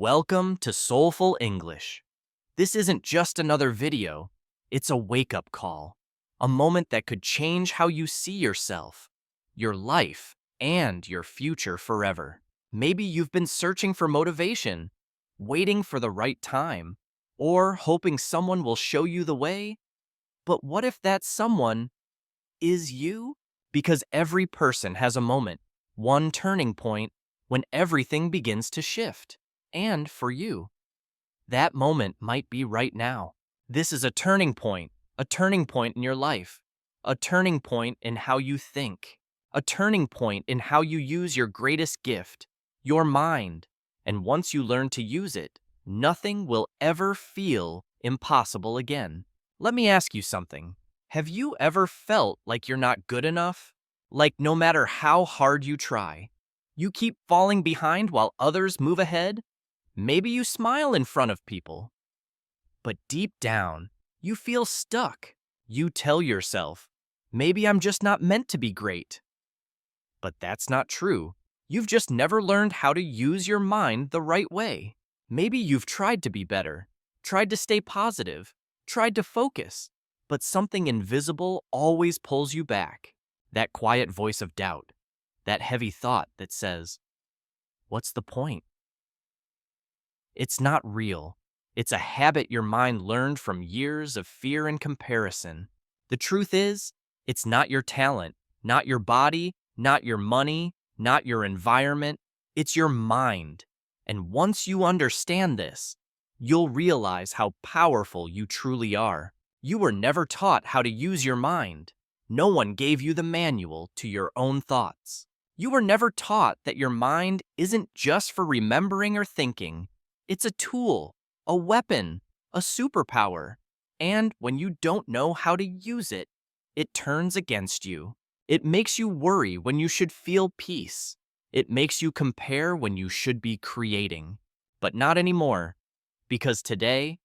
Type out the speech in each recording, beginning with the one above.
Welcome to Soulful English. This isn't just another video, it's a wake-up call. A moment that could change how you see yourself, your life, and your future forever. Maybe you've been searching for motivation, waiting for the right time, or hoping someone will show you the way. But what if that someone is you? Because every person has a moment, one turning point, when everything begins to shift. And for you, that moment might be right now. This is a turning point in your life, a turning point in how you think, a turning point in how you use your greatest gift, your mind. And once you learn to use it, nothing will ever feel impossible again. Let me ask you something. Have you ever felt like you're not good enough? Like no matter how hard you try, you keep falling behind while others move ahead? Maybe you smile in front of people, but deep down, you feel stuck. You tell yourself, maybe I'm just not meant to be great. But that's not true. You've just never learned how to use your mind the right way. Maybe you've tried to be better, tried to stay positive, tried to focus, but something invisible always pulls you back. That quiet voice of doubt, that heavy thought that says, what's the point? It's not real. It's a habit your mind learned from years of fear and comparison. The truth is, it's not your talent, not your body, not your money, not your environment. It's your mind. And once you understand this, you'll realize how powerful you truly are. You were never taught how to use your mind. No one gave you the manual to your own thoughts. You were never taught that your mind isn't just for remembering or thinking. It's a tool, a weapon, a superpower. And when you don't know how to use it, it turns against you. It makes you worry when you should feel peace. It makes you compare when you should be creating. But not anymore, because today,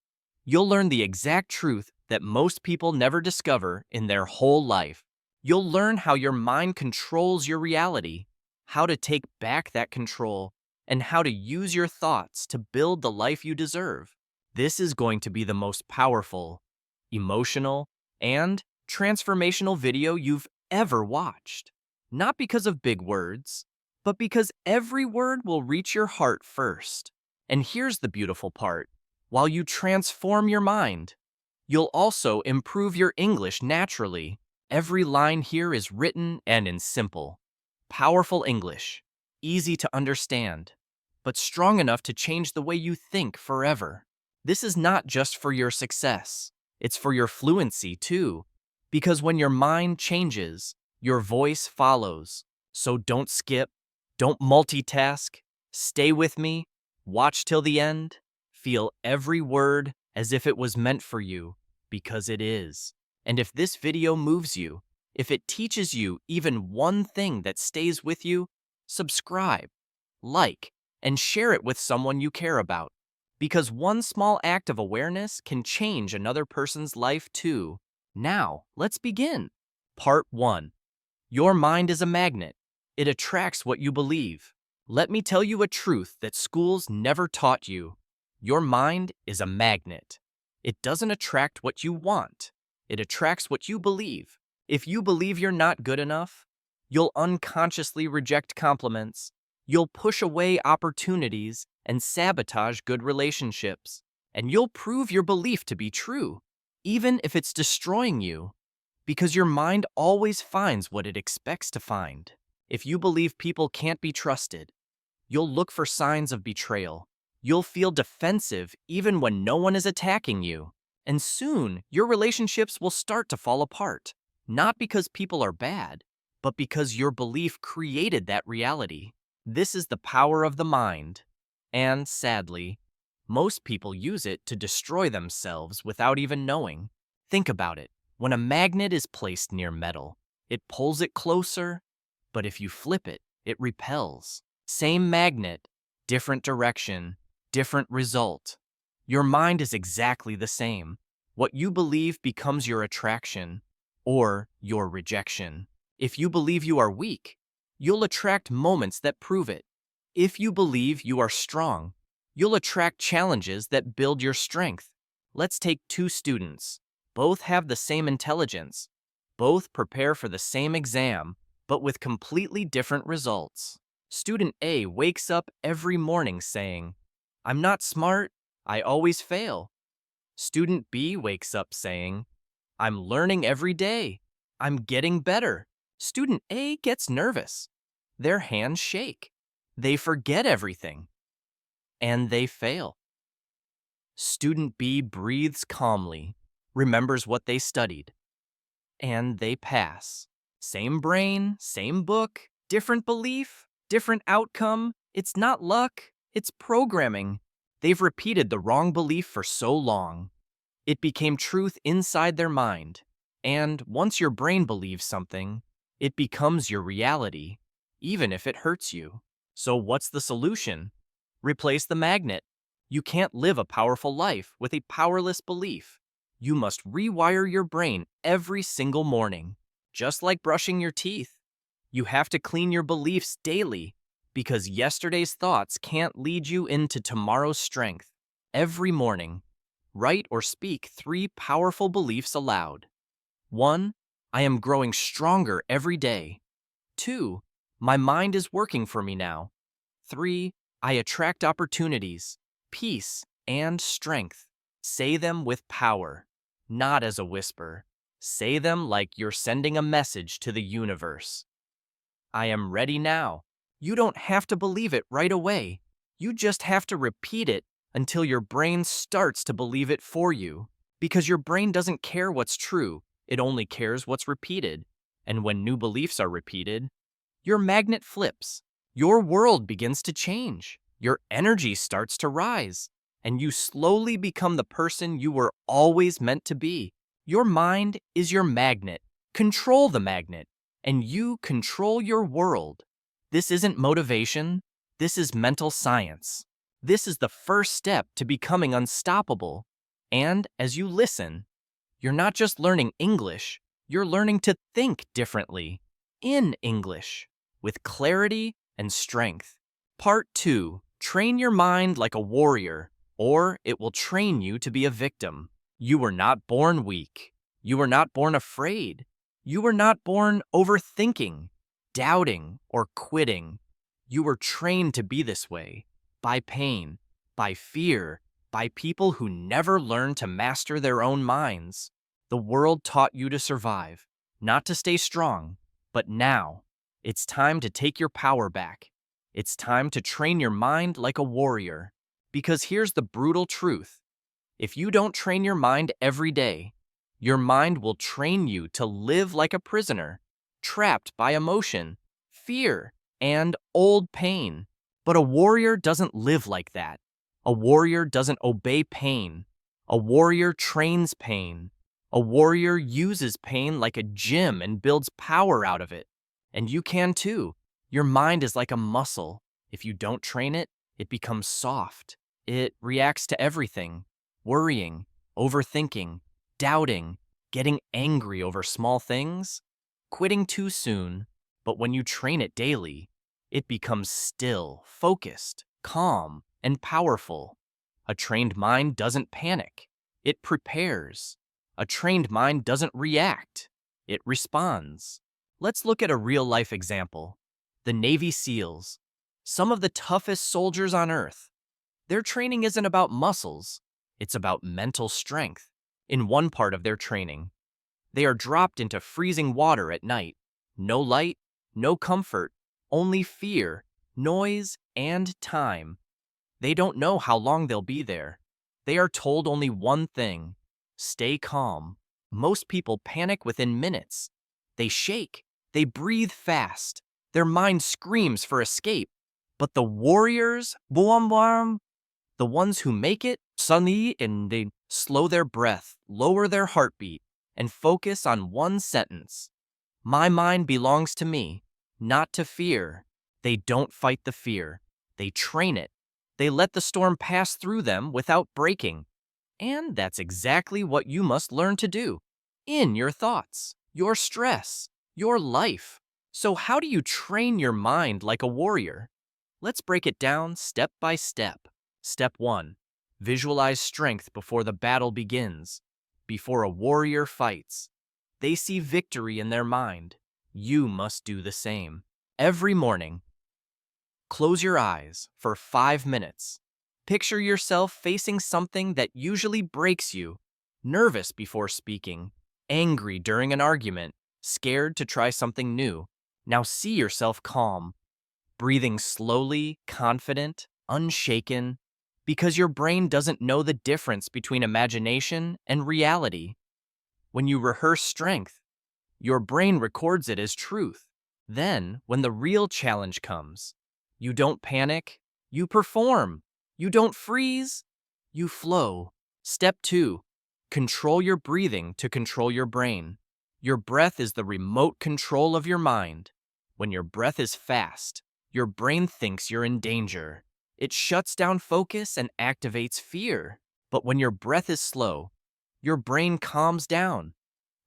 you'll learn the exact truth that most people never discover in their whole life. You'll learn how your mind controls your reality, how to take back that control, and how to use your thoughts to build the life you deserve. This is going to be the most powerful, emotional, and transformational video you've ever watched. Not because of big words, but because every word will reach your heart first. And here's the beautiful part. While you transform your mind, you'll also improve your English naturally. Every line here is written and in simple, powerful English, easy to understand, but strong enough to change the way you think forever. This is not just for your success, it's for your fluency too, because when your mind changes, your voice follows. So don't skip, don't multitask, stay with me, watch till the end, feel every word as if it was meant for you, because it is. And if this video moves you, if it teaches you even one thing that stays with you, subscribe, like, and share it with someone you care about. Because one small act of awareness can change another person's life too. Now, let's begin. Part 1. Your mind is a magnet. It attracts what you believe. Let me tell you a truth that schools never taught you. Your mind is a magnet. It doesn't attract what you want. It attracts what you believe. If you believe you're not good enough, you'll unconsciously reject compliments. You'll push away opportunities and sabotage good relationships. And you'll prove your belief to be true, even if it's destroying you, because your mind always finds what it expects to find. If you believe people can't be trusted, you'll look for signs of betrayal. You'll feel defensive even when no one is attacking you. And soon, your relationships will start to fall apart, not because people are bad, but because your belief created that reality. This is the power of the mind. And sadly, most people use it to destroy themselves without even knowing. Think about it. When a magnet is placed near metal, it pulls it closer, but if you flip it, it repels. Same magnet, different direction, different result. Your mind is exactly the same. What you believe becomes your attraction or your rejection. If you believe you are weak, you'll attract moments that prove it. If you believe you are strong, You'll attract challenges that build your strength. Let's take two students. Both have the same intelligence. Both prepare for the same exam, but with completely different results. Student A wakes up every morning saying, "I'm not smart, I always fail." Student B wakes up saying, "I'm learning every day, I'm getting better." Student A gets nervous. Their hands shake. They forget everything, and they fail. Student B breathes calmly, remembers what they studied, and they pass. Same brain, same book, different belief, different outcome. It's not luck, it's programming. They've repeated the wrong belief for so long. It became truth inside their mind. And once your brain believes something, it becomes your reality, even if it hurts you. So what's the solution? Replace the magnet. You can't live a powerful life with a powerless belief. You must rewire your brain every single morning, just like brushing your teeth. You have to clean your beliefs daily because yesterday's thoughts can't lead you into tomorrow's strength. Every morning, write or speak 3 powerful beliefs aloud. 1. I am growing stronger every day. 2. My mind is working for me now. 3. I attract opportunities, peace, and strength. Say them with power, not as a whisper. Say them like you're sending a message to the universe. I am ready now. You don't have to believe it right away. You just have to repeat it until your brain starts to believe it for you. Because your brain doesn't care what's true, it only cares what's repeated. And when new beliefs are repeated, your magnet flips. Your world begins to change. Your energy starts to rise. And you slowly become the person you were always meant to be. Your mind is your magnet. Control the magnet, and you control your world. This isn't motivation. This is mental science. This is the first step to becoming unstoppable. And as you listen, you're not just learning English, you're learning to think differently in English with clarity and strength. Part 2. Train your mind like a warrior, or it will train you to be a victim. You were not born weak. You were not born afraid. You were not born overthinking, doubting, or quitting. You were trained to be this way by pain, by fear, by people who never learned to master their own minds. The world taught you to survive, not to stay strong. But now, it's time to take your power back. It's time to train your mind like a warrior. Because here's the brutal truth. If you don't train your mind every day, your mind will train you to live like a prisoner, trapped by emotion, fear, and old pain. But a warrior doesn't live like that. A warrior doesn't obey pain. A warrior trains pain. A warrior uses pain like a gym and builds power out of it. And you can too. Your mind is like a muscle. If you don't train it, it becomes soft. It reacts to everything. Worrying, overthinking, doubting, getting angry over small things, quitting too soon. But when you train it daily, it becomes still, focused, calm, and powerful. A trained mind doesn't panic. It prepares. A trained mind doesn't react. It responds. Let's look at a real-life example. The Navy SEALs, some of the toughest soldiers on Earth. Their training isn't about muscles. It's about mental strength. In one part of their training, they are dropped into freezing water at night. No light, no comfort, only fear, noise, and time. They don't know how long they'll be there. They are told only one thing: stay calm. Most people panic within minutes. They shake. They breathe fast. Their mind screams for escape. But the warriors, the ones who make it, suddenly, and they slow their breath, lower their heartbeat, and focus on one sentence. My mind belongs to me, not to fear. They don't fight the fear. They train it. They let the storm pass through them without breaking. And that's exactly what you must learn to do in your thoughts, your stress, your life. So how do you train your mind like a warrior? Let's break it down step by step. Step 1. Visualize strength before the battle begins. Before a warrior fights, they see victory in their mind. You must do the same. Every morning, close your eyes for 5 minutes. Picture yourself facing something that usually breaks you, nervous before speaking, angry during an argument, scared to try something new. Now see yourself calm, breathing slowly, confident, unshaken, because your brain doesn't know the difference between imagination and reality. When you rehearse strength, your brain records it as truth. Then, when the real challenge comes, you don't panic, you perform. You don't freeze, you flow. Step 2. Control your breathing to control your brain. Your breath is the remote control of your mind. When your breath is fast, your brain thinks you're in danger. It shuts down focus and activates fear. But when your breath is slow, your brain calms down,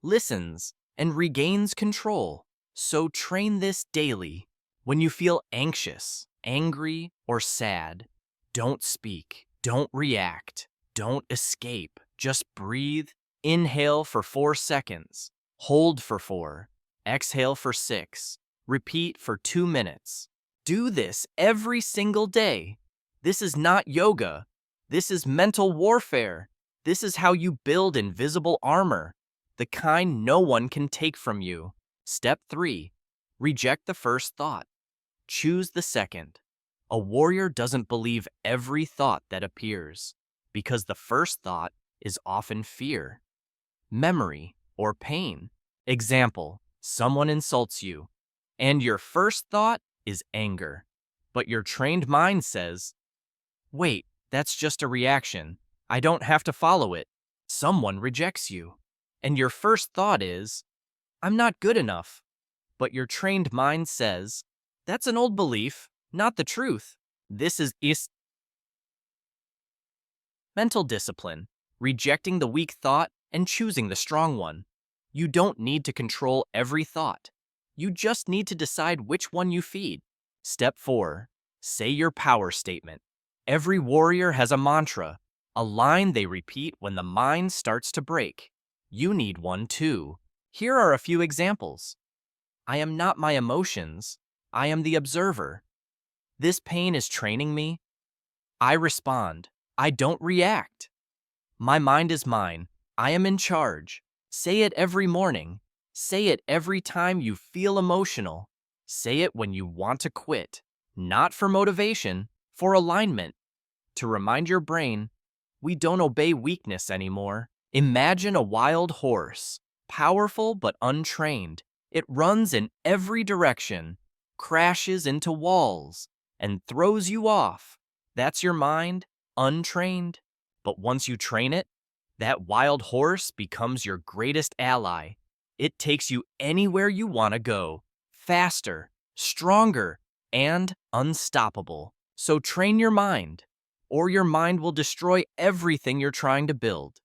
listens, and regains control. So train this daily. When you feel anxious, angry, or sad, don't speak, don't react, don't escape. Just breathe. Inhale for 4 seconds, hold for 4, exhale for 6, repeat for 2 minutes. Do this every single day. This is not yoga. This is mental warfare. This is how you build invisible armor, the kind no one can take from you. Step 3. Reject the first thought. Choose the second. A warrior doesn't believe every thought that appears, because the first thought is often fear, memory, or pain. Example, someone insults you, and your first thought is anger. But your trained mind says, wait, that's just a reaction. I don't have to follow it. Someone rejects you, and your first thought is, I'm not good enough. But your trained mind says, that's an old belief, not the truth. This is mental discipline, rejecting the weak thought and choosing the strong one. You don't need to control every thought. You just need to decide which one you feed. Step 4. Say your power statement. Every warrior has a mantra, a line they repeat when the mind starts to break. You need one too. Here are a few examples. I am not my emotions. I am the observer. This pain is training me. I respond. I don't react. My mind is mine. I am in charge. Say it every morning. Say it every time you feel emotional. Say it when you want to quit. Not for motivation, for alignment. To remind your brain, we don't obey weakness anymore. Imagine a wild horse, powerful but untrained. It runs in every direction, crashes into walls, and throws you off. That's your mind, untrained. But once you train it, that wild horse becomes your greatest ally. It takes you anywhere you want to go, faster, stronger, and unstoppable. So train your mind, or your mind will destroy everything you're trying to build.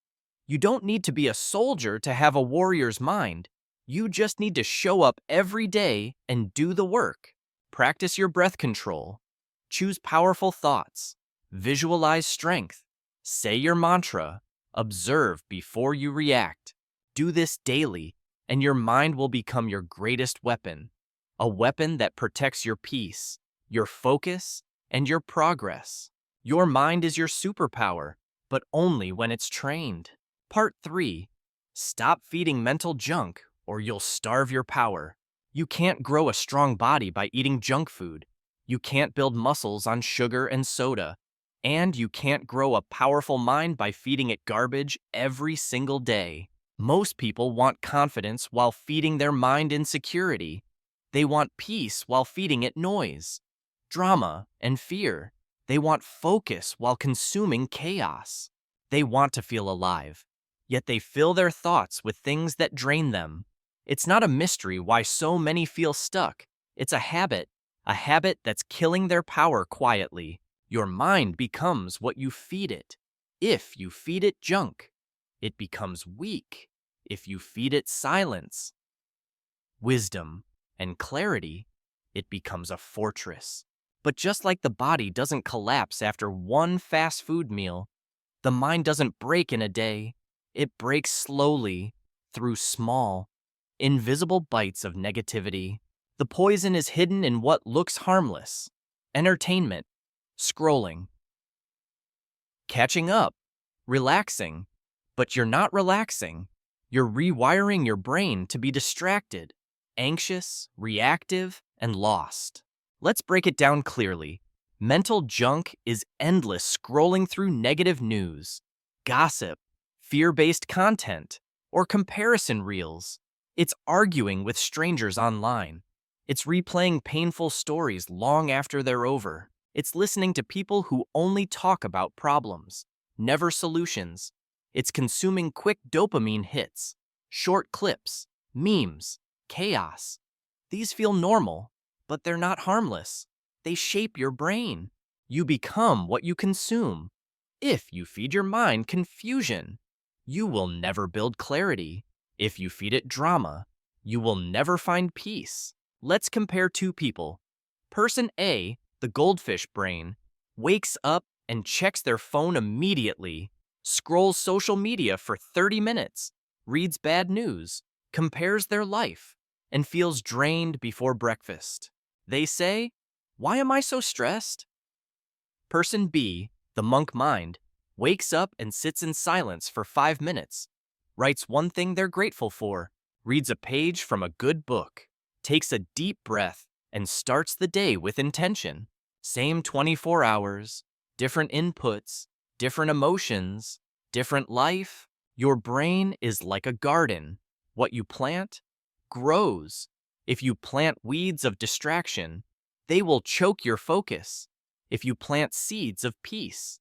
You don't need to be a soldier to have a warrior's mind. You just need to show up every day and do the work. Practice your breath control. Choose powerful thoughts. Visualize strength. Say your mantra. Observe before you react. Do this daily, and your mind will become your greatest weapon. A weapon that protects your peace, your focus, and your progress. Your mind is your superpower, but only when it's trained. Part 3. Stop feeding mental junk, or you'll starve your power. You can't grow a strong body by eating junk food. You can't build muscles on sugar and soda. And you can't grow a powerful mind by feeding it garbage every single day. Most people want confidence while feeding their mind insecurity. They want peace while feeding it noise, drama, and fear. They want focus while consuming chaos. They want to feel alive, yet they fill their thoughts with things that drain them. It's not a mystery why so many feel stuck. It's a habit that's killing their power quietly. Your mind becomes what you feed it. If you feed it junk, it becomes weak. If you feed it silence, wisdom, and clarity, it becomes a fortress. But just like the body doesn't collapse after one fast food meal, the mind doesn't break in a day. It breaks slowly through small, invisible bites of negativity. The poison is hidden in what looks harmless: entertainment, scrolling, catching up, relaxing. But you're not relaxing. You're rewiring your brain to be distracted, anxious, reactive, and lost. Let's break it down clearly. Mental junk is endless scrolling through negative news, gossip, fear-based content, or comparison reels. It's arguing with strangers online. It's replaying painful stories long after they're over. It's listening to people who only talk about problems, never solutions. It's consuming quick dopamine hits, short clips, memes, chaos. These feel normal, but they're not harmless. They shape your brain. You become what you consume. If you feed your mind confusion, you will never build clarity. If you feed it drama, you will never find peace. Let's compare two people. Person A, the goldfish brain, wakes up and checks their phone immediately, scrolls social media for 30 minutes, reads bad news, compares their life, and feels drained before breakfast. They say, "Why am I so stressed?" Person B, the monk mind, wakes up and sits in silence for 5 minutes, writes one thing they're grateful for, reads a page from a good book, takes a deep breath, and starts the day with intention. Same 24 hours, different inputs, different emotions, different life. Your brain is like a garden. What you plant grows. If you plant weeds of distraction, they will choke your focus. If you plant seeds of peace,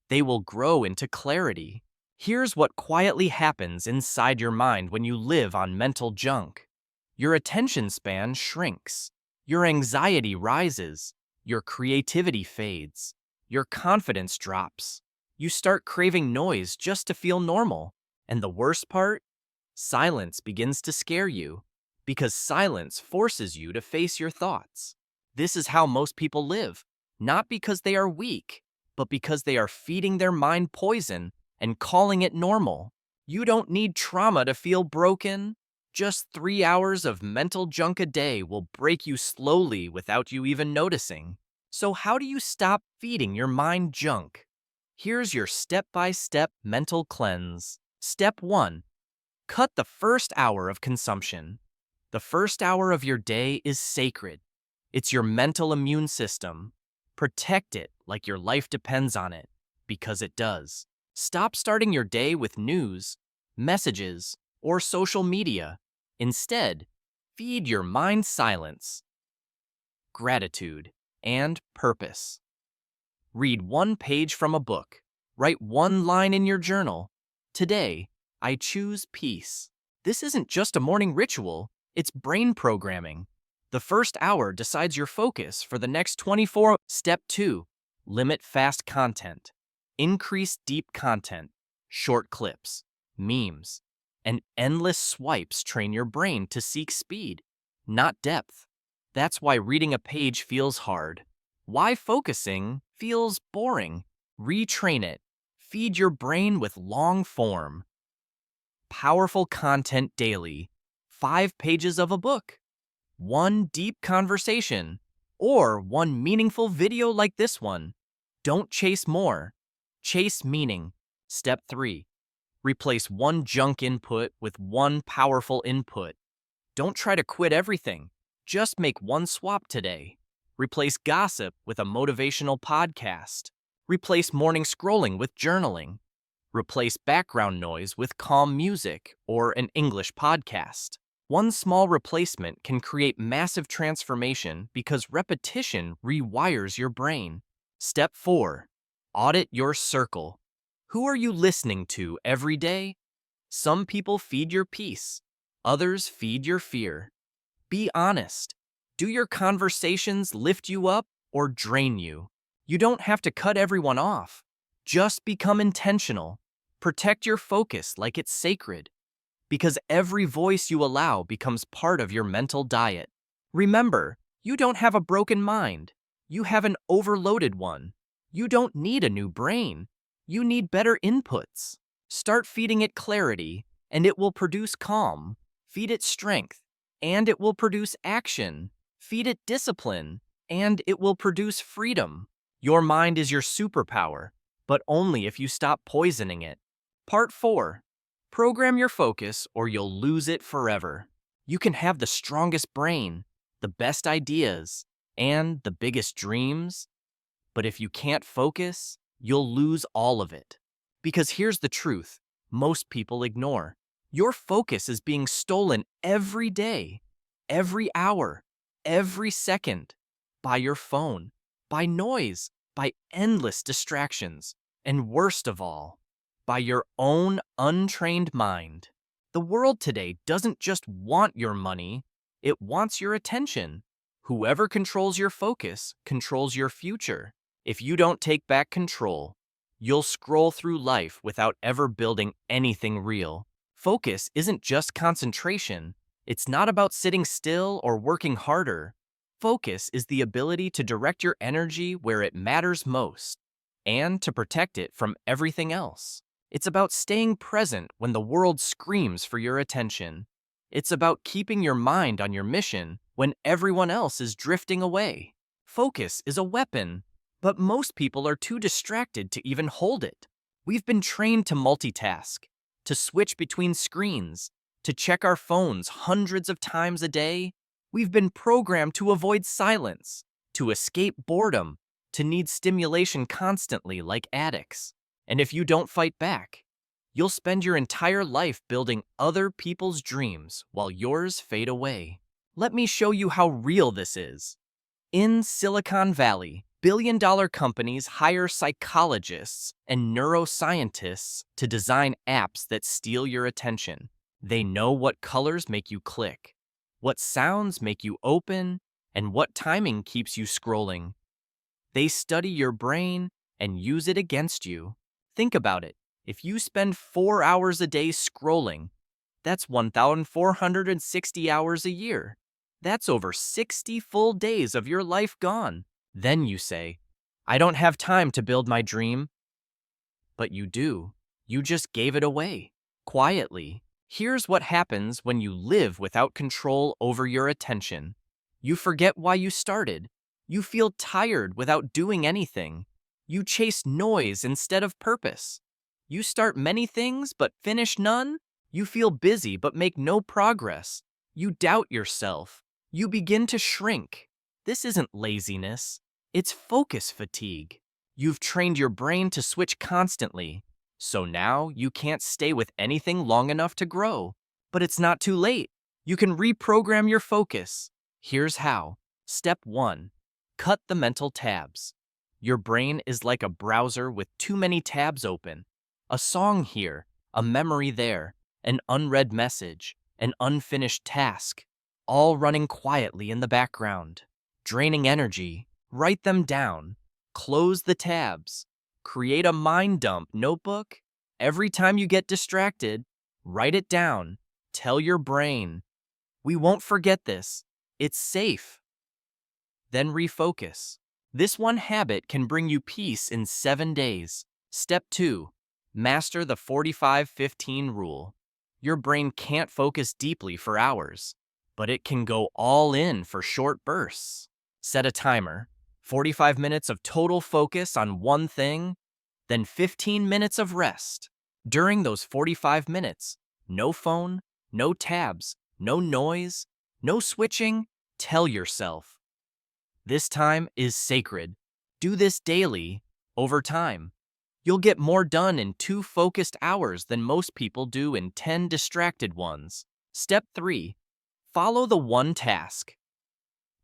they will grow into clarity. Here's what quietly happens inside your mind when you live on mental junk. Your attention span shrinks. Your anxiety rises. Your creativity fades. Your confidence drops. You start craving noise just to feel normal. And the worst part? Silence begins to scare you, because silence forces you to face your thoughts. This is how most people live, not because they are weak, but because they are feeding their mind poison and calling it normal. You don't need trauma to feel broken. Just 3 hours of mental junk a day will break you slowly without you even noticing. So how do you stop feeding your mind junk? Here's your step-by-step mental cleanse. Step 1. Cut the first hour of consumption. The first hour of your day is sacred. It's your mental immune system. Protect it like your life depends on it, because it does. Stop starting your day with news, messages, or social media. Instead, feed your mind silence, gratitude, and purpose. Read one page from a book. Write one line in your journal. Today, I choose peace. This isn't just a morning ritual, it's brain programming. The first hour decides your focus for the next 24. Step 2. Limit fast content. Increase deep content. Short clips, memes, and endless swipes train your brain to seek speed, not depth. That's why reading a page feels hard. Why focusing feels boring. Retrain it. Feed your brain with long form, powerful content daily. 5 pages of a book, one deep conversation, or one meaningful video like this one. Don't chase more. Chase meaning. Step 3. Replace one junk input with one powerful input. Don't try to quit everything. Just make one swap today. Replace gossip with a motivational podcast. Replace morning scrolling with journaling. Replace background noise with calm music or an English podcast. One small replacement can create massive transformation because repetition rewires your brain. Step 4. Audit your circle. Who are you listening to every day? Some people feed your peace. Others feed your fear. Be honest. Do your conversations lift you up or drain you? You don't have to cut everyone off. Just become intentional. Protect your focus like it's sacred, because every voice you allow becomes part of your mental diet. Remember, you don't have a broken mind. You have an overloaded one. You don't need a new brain. You need better inputs. Start feeding it clarity, and it will produce calm. Feed it strength, and it will produce action. Feed it discipline, and it will produce freedom. Your mind is your superpower, but only if you stop poisoning it. Part 4. Program your focus or you'll lose it forever. You can have the strongest brain, the best ideas, and the biggest dreams, but if you can't focus, you'll lose all of it. Because here's the truth most people ignore. Your focus is being stolen every day, every hour, every second, by your phone, by noise, by endless distractions, and worst of all, by your own untrained mind. The world today doesn't just want your money, it wants your attention. Whoever controls your focus controls your future. If you don't take back control, you'll scroll through life without ever building anything real. Focus isn't just concentration. It's not about sitting still or working harder. Focus is the ability to direct your energy where it matters most and to protect it from everything else. It's about staying present when the world screams for your attention. It's about keeping your mind on your mission when everyone else is drifting away. Focus is a weapon, but most people are too distracted to even hold it. We've been trained to multitask, to switch between screens, to check our phones hundreds of times a day. We've been programmed to avoid silence, to escape boredom, to need stimulation constantly like addicts. And if you don't fight back, you'll spend your entire life building other people's dreams while yours fade away. Let me show you how real this is. In Silicon Valley, billion-dollar companies hire psychologists and neuroscientists to design apps that steal your attention. They know what colors make you click, what sounds make you open, and what timing keeps you scrolling. They study your brain and use it against you. Think about it. If you spend 4 hours a day scrolling, that's 1,460 hours a year. That's over 60 full days of your life gone. Then you say, I don't have time to build my dream. But you do. You just gave it away. Quietly. Here's what happens when you live without control over your attention. You forget why you started. You feel tired without doing anything. You chase noise instead of purpose. You start many things but finish none. You feel busy but make no progress. You doubt yourself. You begin to shrink. This isn't laziness. It's focus fatigue. You've trained your brain to switch constantly, so now you can't stay with anything long enough to grow. But it's not too late. You can reprogram your focus. Here's how. Step 1. Cut the mental tabs. Your brain is like a browser with too many tabs open. A song here, a memory there, an unread message, an unfinished task, all running quietly in the background. Draining energy. Write them down. Close the tabs. Create a mind dump notebook. Every time you get distracted, write it down. Tell your brain, we won't forget this. It's safe. Then refocus. This one habit can bring you peace in 7 days. Step 2. Master the 45-15 rule. Your brain can't focus deeply for hours, but it can go all in for short bursts. Set a timer. 45 minutes of total focus on one thing, then 15 minutes of rest. During those 45 minutes, no phone, no tabs, no noise, no switching. Tell yourself, this time is sacred. Do this daily. Over time, you'll get more done in 2 focused hours than most people do in 10 distracted ones. Step 3. Follow the one task.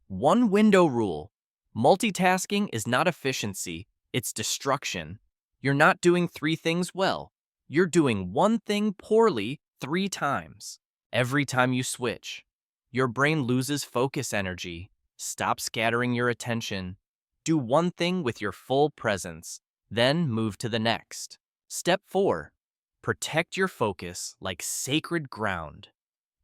One window rule. Multitasking is not efficiency, it's destruction. You're not doing 3 things well. You're doing one thing poorly 3 times. Every time you switch, your brain loses focus energy. Stop scattering your attention. Do one thing with your full presence, then move to the next. Step 4. Protect your focus like sacred ground.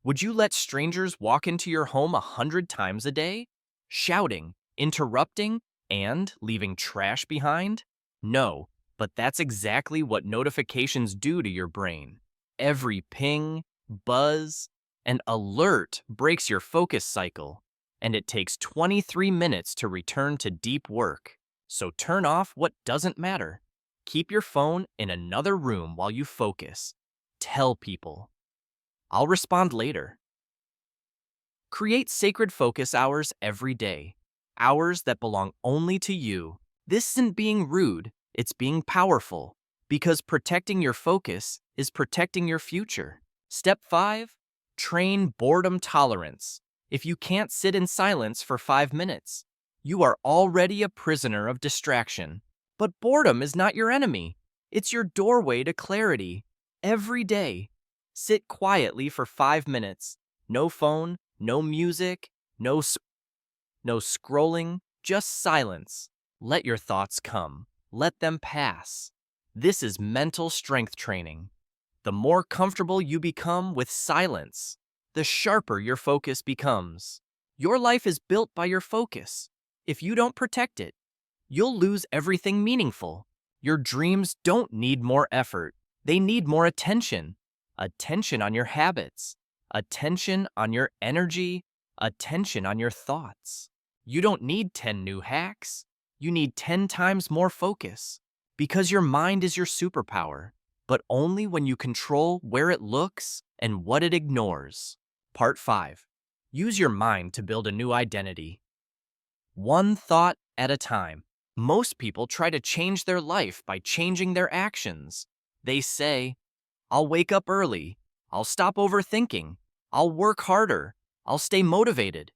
Would you let strangers walk into your home 100 times a day? Shouting, interrupting, And leaving trash behind? No, but that's exactly what notifications do to your brain. Every ping, buzz, and alert breaks your focus cycle, and it takes 23 minutes to return to deep work. So turn off what doesn't matter. Keep your phone in another room while you focus. Tell people. I'll respond later. Create sacred focus hours every day. Hours that belong only to you. This isn't being rude, it's being powerful. Because protecting your focus is protecting your future. Step 5. Train boredom tolerance. If you can't sit in silence for 5 minutes, you are already a prisoner of distraction. But boredom is not your enemy. It's your doorway to clarity. Every day, sit quietly for 5 minutes. No phone, no music, no scrolling, just silence. Let your thoughts come. Let them pass. This is mental strength training. The more comfortable you become with silence, the sharper your focus becomes. Your life is built by your focus. If you don't protect it, you'll lose everything meaningful. Your dreams don't need more effort. They need more attention. Attention on your habits. Attention on your energy. Attention on your thoughts. You don't need 10 new hacks. You need 10 times more focus. Because your mind is your superpower, but only when you control where it looks and what it ignores. Part 5. Use your mind to build a new identity. One thought at a time. Most people try to change their life by changing their actions. They say, I'll wake up early. I'll stop overthinking. I'll work harder. I'll stay motivated.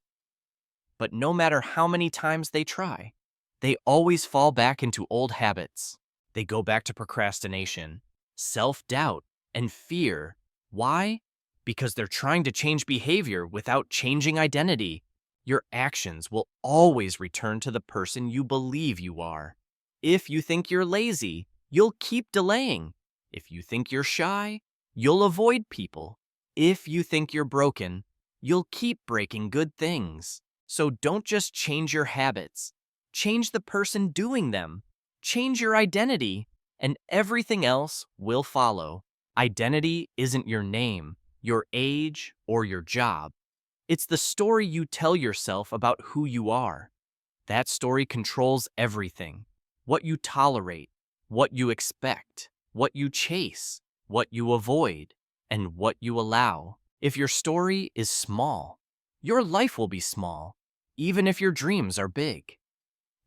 But no matter how many times they try, they always fall back into old habits. They go back to procrastination, self-doubt, and fear. Why? Because they're trying to change behavior without changing identity. Your actions will always return to the person you believe you are. If you think you're lazy, you'll keep delaying. If you think you're shy, you'll avoid people. If you think you're broken, you'll keep breaking good things. So don't just change your habits. Change the person doing them. Change your identity, and everything else will follow. Identity isn't your name, your age, or your job. It's the story you tell yourself about who you are. That story controls everything. What you tolerate, what you expect, what you chase, what you avoid, and what you allow. If your story is small, your life will be small, even if your dreams are big.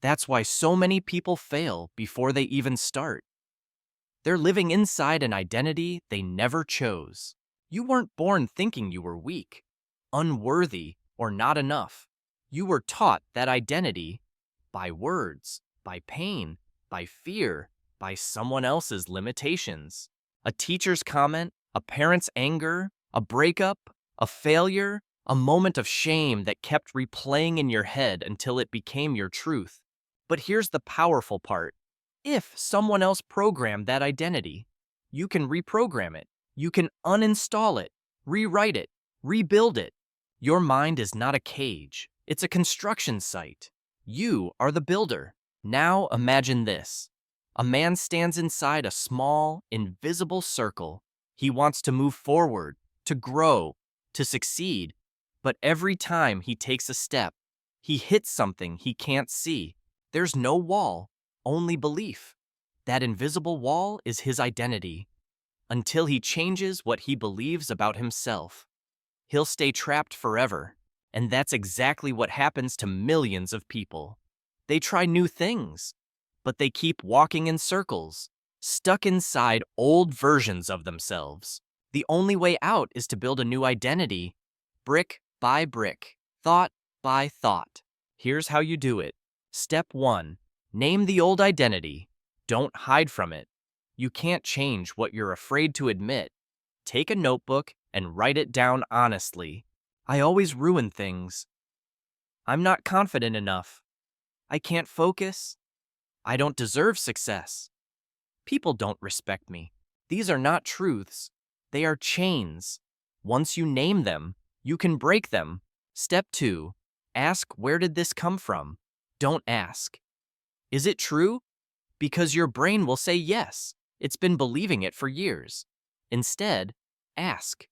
That's why so many people fail before they even start. They're living inside an identity they never chose. You weren't born thinking you were weak, unworthy, or not enough. You were taught that identity by words, by pain, by fear, by someone else's limitations. A teacher's comment, a parent's anger, a breakup, a failure, a moment of shame that kept replaying in your head until it became your truth. But here's the powerful part. If someone else programmed that identity, you can reprogram it. You can uninstall it, rewrite it, rebuild it. Your mind is not a cage. It's a construction site. You are the builder. Now imagine this. A man stands inside a small, invisible circle. He wants to move forward, to grow, to succeed. But every time he takes a step, he hits something he can't see. There's no wall, only belief. That invisible wall is his identity. Until he changes what he believes about himself, he'll stay trapped forever. And that's exactly what happens to millions of people. They try new things, but they keep walking in circles, stuck inside old versions of themselves. The only way out is to build a new identity, brick by brick, thought by thought. Here's how you do it. Step 1. Name the old identity. Don't hide from it. You can't change what you're afraid to admit. Take a notebook and write it down honestly. I always ruin things. I'm not confident enough. I can't focus. I don't deserve success. People don't respect me. These are not truths. They are chains. Once you name them, you can break them. Step 2. Ask, where did this come from? Don't ask, Is it true? Because your brain will say yes. It's been believing it for years. Instead, ask,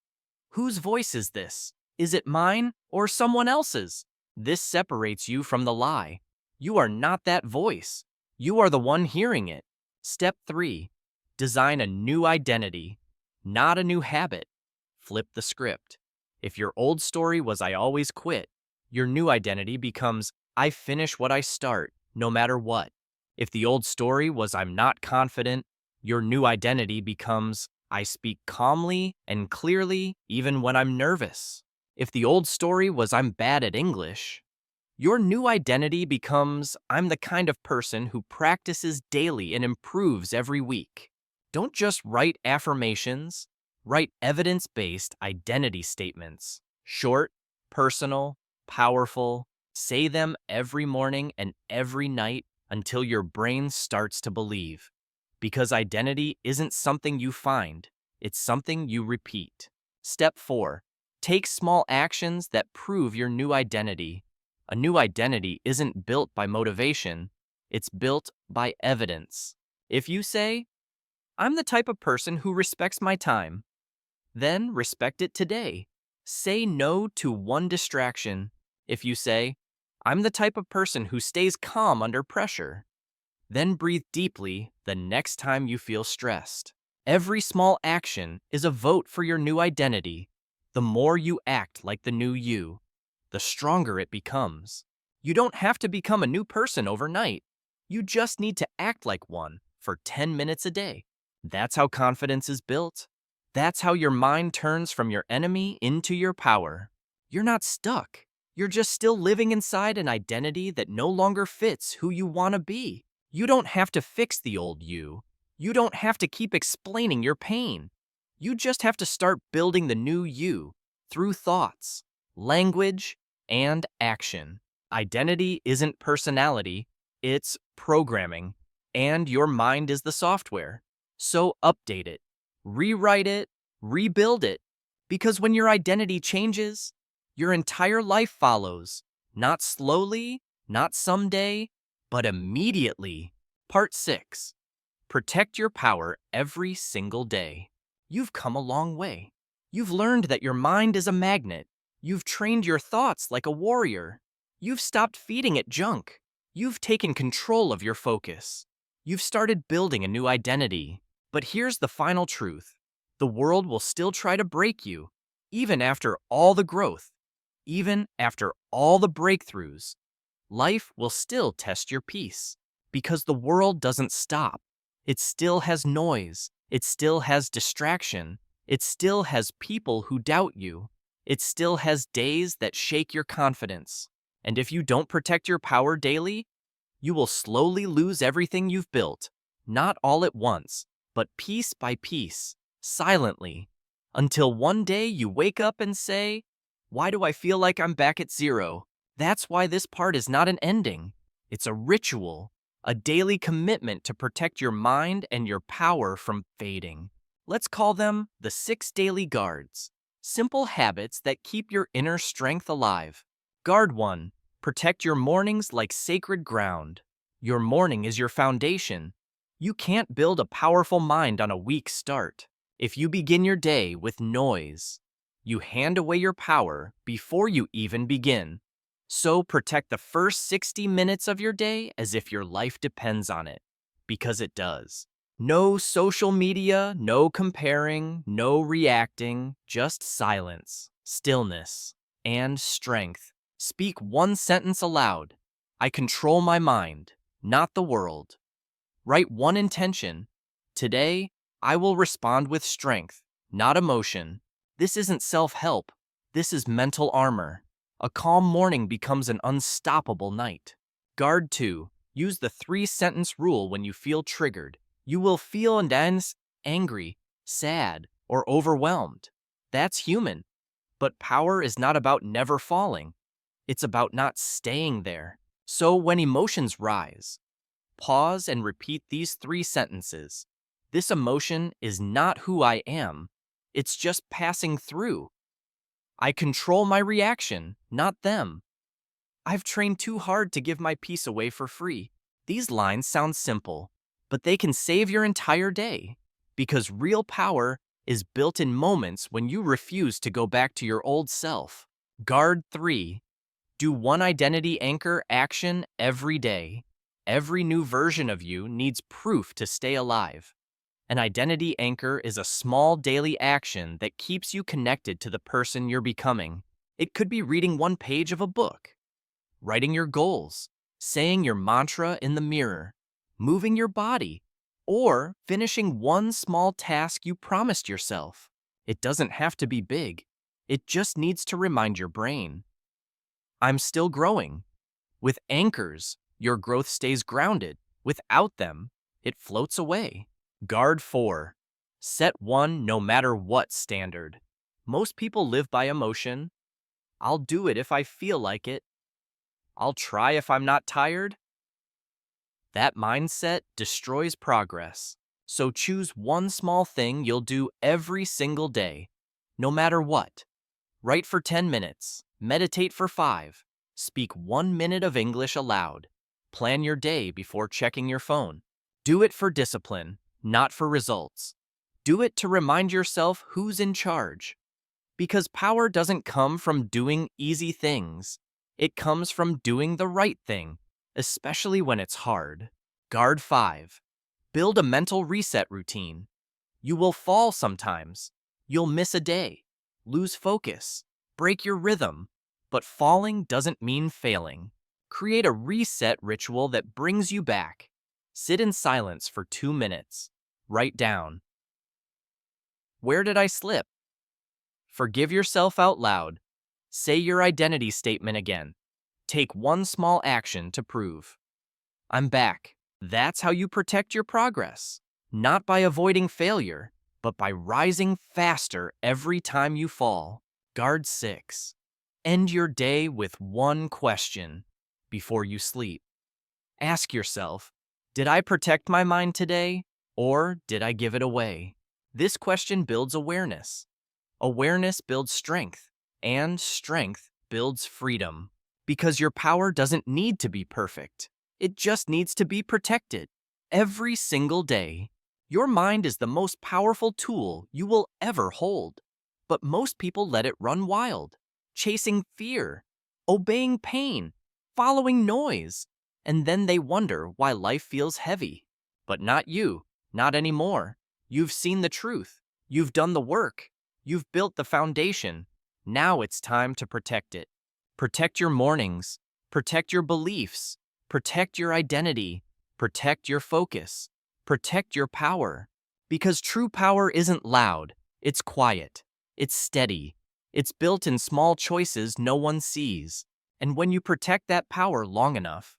whose voice is this? Is it mine or someone else's? This separates you from the lie. You are not that voice. You are the one hearing it. Step 3. Design a new identity, not a new habit. Flip the script. If your old story was I always quit, your new identity becomes I finish what I start, no matter what. If the old story was I'm not confident, your new identity becomes I speak calmly and clearly even when I'm nervous. If the old story was I'm bad at English, your new identity becomes I'm the kind of person who practices daily and improves every week. Don't just write affirmations, write evidence-based identity statements. Short, personal, powerful. Say them every morning and every night until your brain starts to believe. Because identity isn't something you find, it's something you repeat. Step 4. Take small actions that prove your new identity. A new identity isn't built by motivation, it's built by evidence. If you say, I'm the type of person who respects my time, then respect it today. Say no to one distraction. If you say, I'm the type of person who stays calm under pressure, then breathe deeply the next time you feel stressed. Every small action is a vote for your new identity. The more you act like the new you, the stronger it becomes. You don't have to become a new person overnight. You just need to act like one for 10 minutes a day. That's how confidence is built. That's how your mind turns from your enemy into your power. You're not stuck. You're just still living inside an identity that no longer fits who you want to be. You don't have to fix the old you. You don't have to keep explaining your pain. You just have to start building the new you through thoughts, language, and action. Identity isn't personality, it's programming, and your mind is the software. So update it, rewrite it, rebuild it, because when your identity changes, your entire life follows, not slowly, not someday, but immediately. Part 6. Protect your power every single day. You've come a long way. You've learned that your mind is a magnet. You've trained your thoughts like a warrior. You've stopped feeding it junk. You've taken control of your focus. You've started building a new identity. But here's the final truth. The world will still try to break you, even after all the growth, even after all the breakthroughs. Life will still test your peace, because the world doesn't stop. It still has noise. It still has distraction. It still has people who doubt you. It still has days that shake your confidence. And if you don't protect your power daily, you will slowly lose everything you've built, not all at once, but piece by piece, silently, until one day you wake up and say, why do I feel like I'm back at zero? That's why this part is not an ending. It's a ritual, a daily commitment to protect your mind and your power from fading. Let's call them the 6 daily guards, simple habits that keep your inner strength alive. Guard 1. Protect your mornings like sacred ground. Your morning is your foundation. You can't build a powerful mind on a weak start. If you begin your day with noise, you hand away your power before you even begin. So protect the first 60 minutes of your day as if your life depends on it, because it does. No social media, no comparing, no reacting, just silence, stillness, and strength. Speak one sentence aloud. I control my mind, not the world. Write one intention. Today, I will respond with strength, not emotion. This isn't self-help. This is mental armor. A calm morning becomes an unstoppable night. Guard 2. Use the 3-sentence rule when you feel triggered. You will feel intense, angry, sad, or overwhelmed. That's human. But power is not about never falling. It's about not staying there. So when emotions rise, pause and repeat these 3 sentences. This emotion is not who I am. It's just passing through. I control my reaction, not them. I've trained too hard to give my peace away for free. These lines sound simple, but they can save your entire day, because real power is built in moments when you refuse to go back to your old self. Guard 3. Do one identity anchor action every day. Every new version of you needs proof to stay alive. An identity anchor is a small daily action that keeps you connected to the person you're becoming. It could be reading one page of a book, writing your goals, saying your mantra in the mirror, moving your body, or finishing one small task you promised yourself. It doesn't have to be big. It just needs to remind your brain, I'm still growing. With anchors, your growth stays grounded. Without them, it floats away. Guard 4. Set one no matter what standard. Most people live by emotion. I'll do it if I feel like it. I'll try if I'm not tired. That mindset destroys progress. So choose one small thing you'll do every single day, no matter what. Write for 10 minutes, meditate for 5, speak 1 minute of English aloud. Plan your day before checking your phone. Do it for discipline, not for results. Do it to remind yourself who's in charge. Because power doesn't come from doing easy things. It comes from doing the right thing, especially when it's hard. Guard 5. Build a mental reset routine. You will fall sometimes. You'll miss a day, lose focus, break your rhythm. But falling doesn't mean failing. Create a reset ritual that brings you back. Sit in silence for 2 minutes. Write down, where did I slip? Forgive yourself out loud. Say your identity statement again. Take one small action to prove, I'm back. That's how you protect your progress. Not by avoiding failure, but by rising faster every time you fall. Guard 6. End your day with one question before you sleep. Ask yourself, did I protect my mind today, or did I give it away? This question builds awareness. Awareness builds strength, and strength builds freedom. Because your power doesn't need to be perfect. It just needs to be protected. Every single day, your mind is the most powerful tool you will ever hold. But most people let it run wild, chasing fear, obeying pain, following noise, and then they wonder why life feels heavy. But not you, not anymore. You've seen the truth. You've done the work. You've built the foundation. Now it's time to protect it. Protect your mornings. Protect your beliefs. Protect your identity. Protect your focus. Protect your power. Because true power isn't loud. It's quiet. It's steady. It's built in small choices no one sees. And when you protect that power long enough,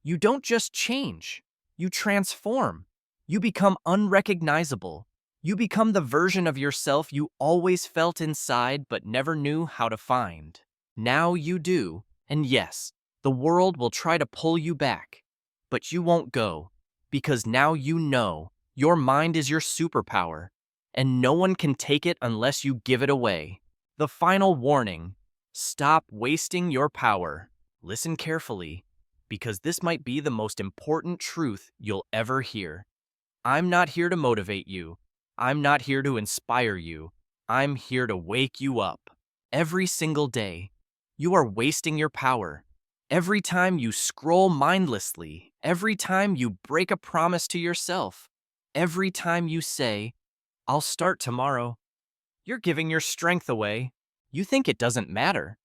you don't just change. You transform. You become unrecognizable. You become the version of yourself you always felt inside but never knew how to find. Now you do. And yes, the world will try to pull you back. But you won't go. Because now you know your mind is your superpower. And no one can take it unless you give it away. The final warning. Stop wasting your power. Listen carefully, because this might be the most important truth you'll ever hear. I'm not here to motivate you. I'm not here to inspire you. I'm here to wake you up. Every single day, you are wasting your power. Every time you scroll mindlessly, every time you break a promise to yourself, every time you say, I'll start tomorrow, you're giving your strength away. You think it doesn't matter,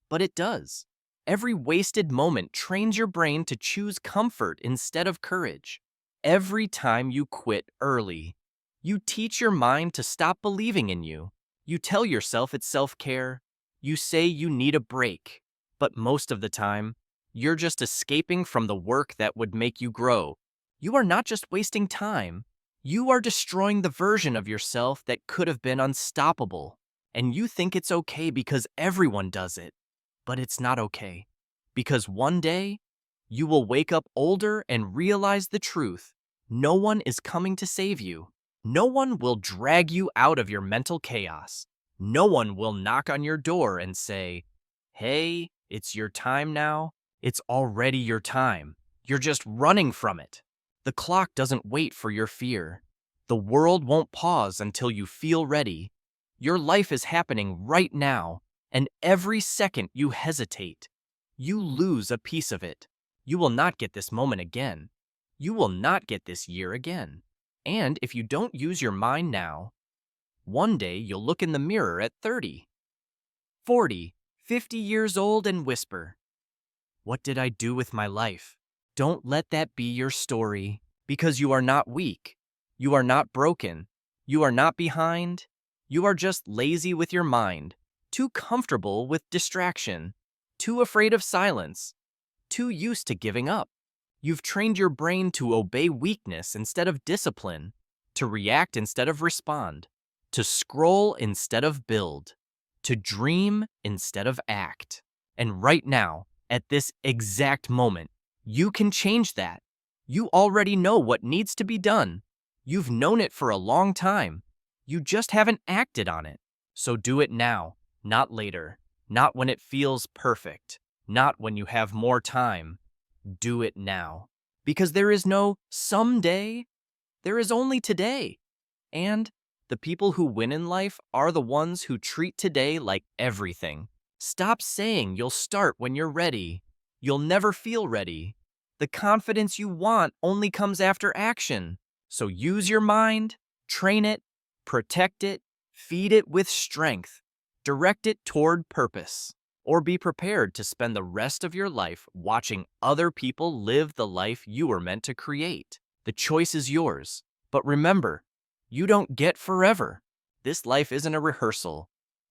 but it does. Every wasted moment trains your brain to choose comfort instead of courage. Every time you quit early, you teach your mind to stop believing in you. You tell yourself it's self-care. You say you need a break. But most of the time, you're just escaping from the work that would make you grow. You are not just wasting time. You are destroying the version of yourself that could have been unstoppable. And you think it's okay because everyone does it. But it's not okay. Because one day, you will wake up older and realize the truth. No one is coming to save you. No one will drag you out of your mental chaos. No one will knock on your door and say, hey, it's your time now. It's already your time. You're just running from it. The clock doesn't wait for your fear. The world won't pause until you feel ready. Your life is happening right now, and every second you hesitate, you lose a piece of it. You will not get this moment again. You will not get this year again. And if you don't use your mind now, one day you'll look in the mirror at 30, 40, 50 years old and whisper, "What did I do with my life?" Don't let that be your story, because you are not weak. You are not broken. You are not behind. You are just lazy with your mind, too comfortable with distraction, too afraid of silence, too used to giving up. You've trained your brain to obey weakness instead of discipline, to react instead of respond, to scroll instead of build, to dream instead of act. And right now, at this exact moment, you can change that. You already know what needs to be done. You've known it for a long time. You just haven't acted on it. So do it now, not later, not when it feels perfect, not when you have more time. Do it now. Because there is no someday, there is only today. And the people who win in life are the ones who treat today like everything. Stop saying you'll start when you're ready. You'll never feel ready. The confidence you want only comes after action. So use your mind, train it, protect it, feed it with strength, direct it toward purpose, or be prepared to spend the rest of your life watching other people live the life you were meant to create. The choice is yours. But remember, you don't get forever. This life isn't a rehearsal.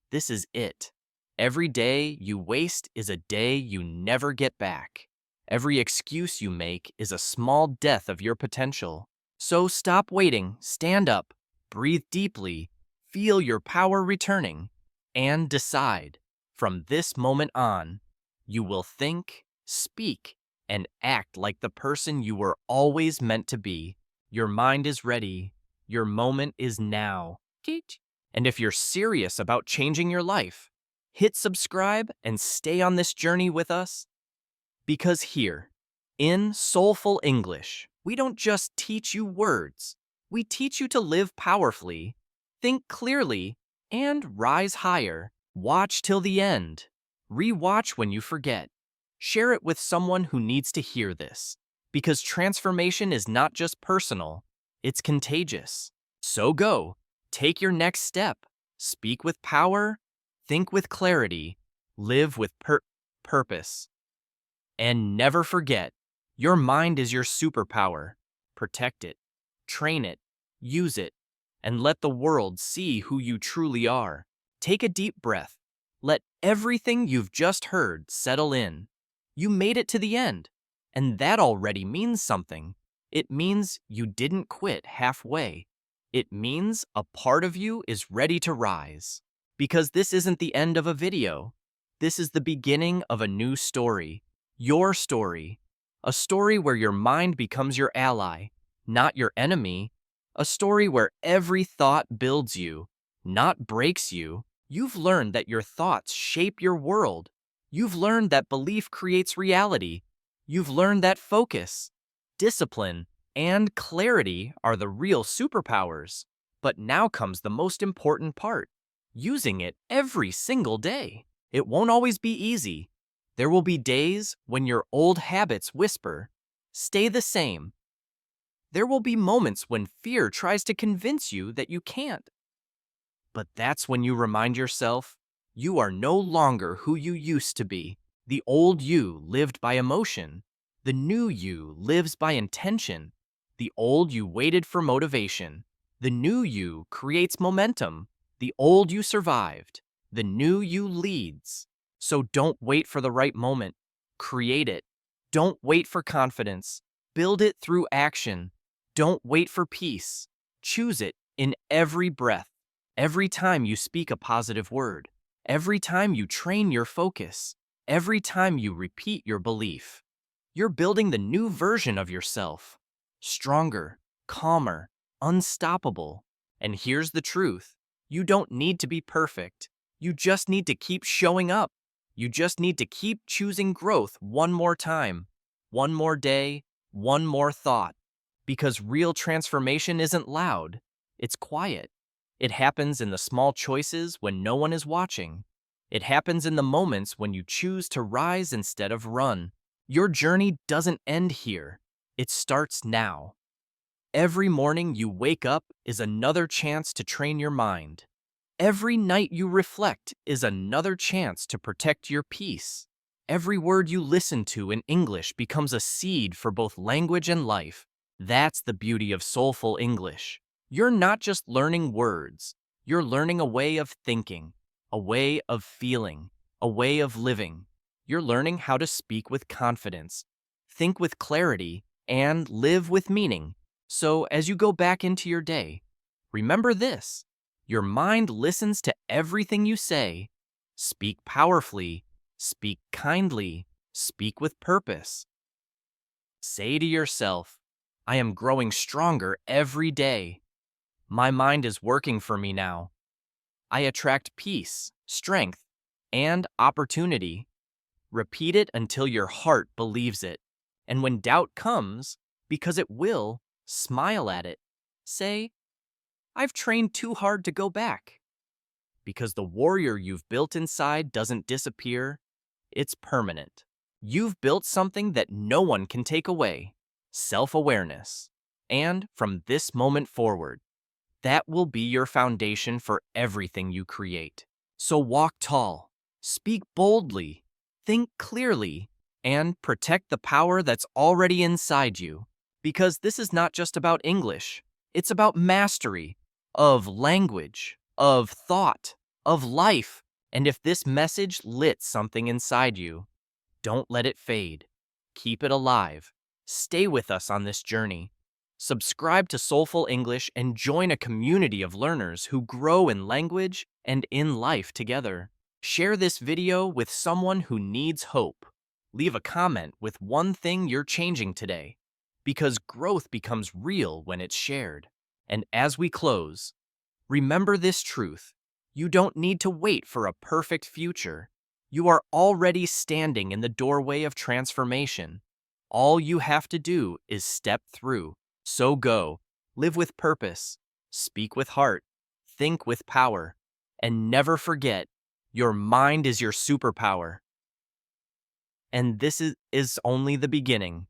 This is it. Every day you waste is a day you never get back. Every excuse you make is a small death of your potential. So stop waiting, stand up, breathe deeply, feel your power returning, and decide. From this moment on, you will think, speak, and act like the person you were always meant to be. Your mind is ready. Your moment is now. And if you're serious about changing your life, hit subscribe and stay on this journey with us. Because here, in Soulful English, we don't just teach you words. We teach you to live powerfully, think clearly, and rise higher. Watch till the end. Rewatch when you forget. Share it with someone who needs to hear this. Because transformation is not just personal, it's contagious. So go, take your next step. Speak with power, think with clarity, live with purpose. And never forget, your mind is your superpower. Protect it, train it, use it, and let the world see who you truly are. Take a deep breath. Let everything you've just heard settle in. You made it to the end, and that already means something. It means you didn't quit halfway. It means a part of you is ready to rise. Because this isn't the end of a video. This is the beginning of a new story. Your story. A story where your mind becomes your ally, not your enemy. A story where every thought builds you, not breaks you. You've learned that your thoughts shape your world. You've learned that belief creates reality. You've learned that focus, discipline, and clarity are the real superpowers. But now comes the most important part. Using it every single day. It won't always be easy. There will be days when your old habits whisper, "Stay the same." There will be moments when fear tries to convince you that you can't. But that's when you remind yourself, you are no longer who you used to be. The old you lived by emotion. The new you lives by intention. The old you waited for motivation. The new you creates momentum. The old you survived. The new you leads. So don't wait for the right moment. Create it. Don't wait for confidence. Build it through action. Don't wait for peace. Choose it in every breath. Every time you speak a positive word. Every time you train your focus. Every time you repeat your belief. You're building the new version of yourself. Stronger, calmer, unstoppable. And here's the truth. You don't need to be perfect. You just need to keep showing up. You just need to keep choosing growth one more time, one more day, One more thought. Because real transformation isn't loud, it's quiet. It happens in the small choices when no one is watching. It happens in the moments when you choose to rise instead of run. Your journey doesn't end here. It starts now. Every morning you wake up is another chance to train your mind. Every night you reflect is another chance to protect your peace. Every word you listen to in English becomes a seed for both language and life. That's the beauty of Soulful English. You're not just learning words, you're learning a way of thinking, a way of feeling, a way of living. You're learning how to speak with confidence, think with clarity, and live with meaning. So as you go back into your day, remember this. Your mind listens to everything you say. Speak powerfully, speak kindly, speak with purpose. Say to yourself, I am growing stronger every day. My mind is working for me now. I attract peace, strength, and opportunity. Repeat it until your heart believes it. And when doubt comes, because it will, smile at it. Say, I've trained too hard to go back. Because the warrior you've built inside doesn't disappear, it's permanent. You've built something that no one can take away, self-awareness. And from this moment forward, that will be your foundation for everything you create. So walk tall, speak boldly, think clearly, and protect the power that's already inside you. Because this is not just about English, it's about mastery of language, of thought, of life. And if this message lit something inside you, don't let it fade. Keep it alive. Stay with us on this journey. Subscribe to Soulful English and join a community of learners who grow in language and in life together. Share this video with someone who needs hope. Leave a comment with one thing you're changing today, because growth becomes real when it's shared. And as we close, remember this truth. You don't need to wait for a perfect future. You are already standing in the doorway of transformation. All you have to do is step through. So go, live with purpose, speak with heart, think with power, and never forget, your mind is your superpower. And this is only the beginning.